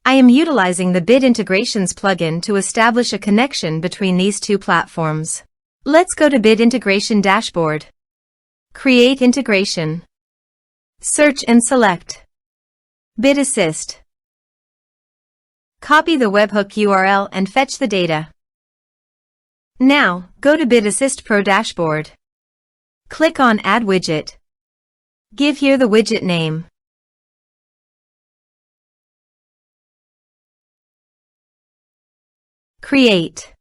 I am utilizing the Bit Integrations plugin to establish a connection between these two platforms. Let's go to Bit Integration Dashboard. Create integration. Search and select Bit Assist. Copy the webhook URL and fetch the data. Now, go to Bit Assist Pro Dashboard. Click on Add Widget. Give here the widget name. Create.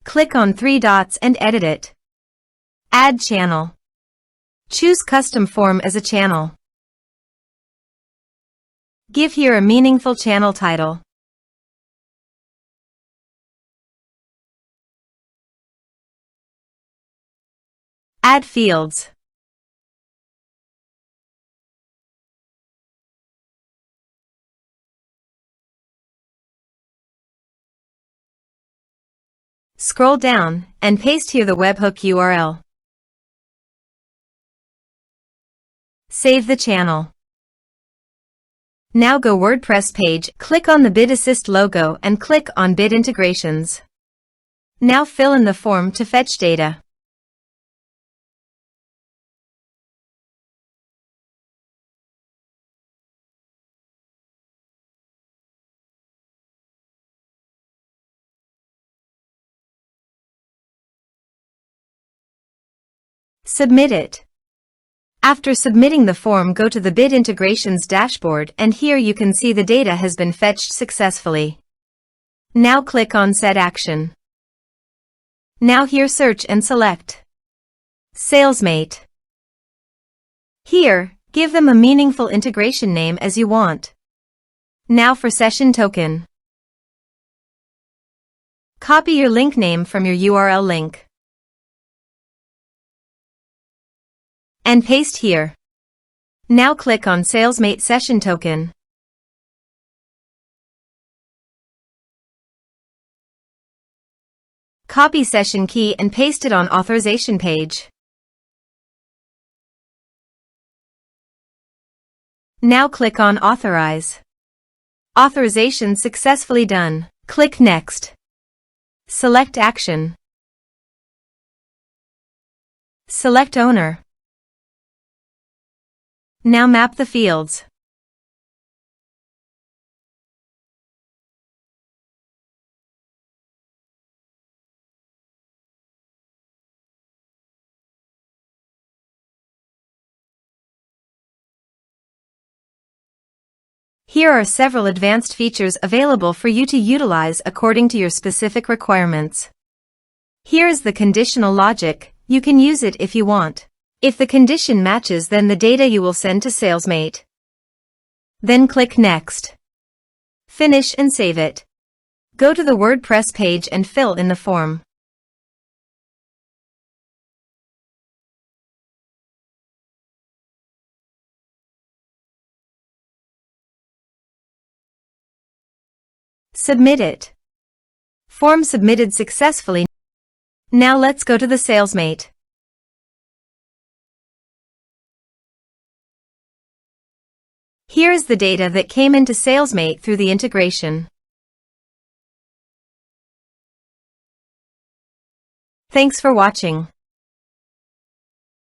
Click on 3 dots and edit it. Add channel. Choose Custom Form as a channel. Give here a meaningful channel title. Add fields. Scroll down and paste here the webhook URL. Save the channel. Now go WordPress page, click on the Bit Assist logo and click on Bit Integrations. Now fill in the form to fetch data. Submit it. After submitting the form, go to the Bit Integrations dashboard and here you can see the data has been fetched successfully. Now click on Set Action. Now here search and select Salesmate. Here, give them a meaningful integration name as you want. Now for session token. Copy your link name from your URL link and paste here. Now click on Salesmate Session Token. Copy session key and paste it on authorization page. Now click on Authorize. Authorization successfully done. Click Next. Select Action. Select Owner. Now map the fields. Here are several advanced features available for you to utilize according to your specific requirements. Here is the conditional logic. You can use it if you want. If the condition matches, then the data you will send to Salesmate. Then click Next. Finish and save it. Go to the WordPress page and fill in the form. Submit it. Form submitted successfully. Now let's go to the Salesmate. Here is the data that came into Salesmate through the integration. Thanks for watching.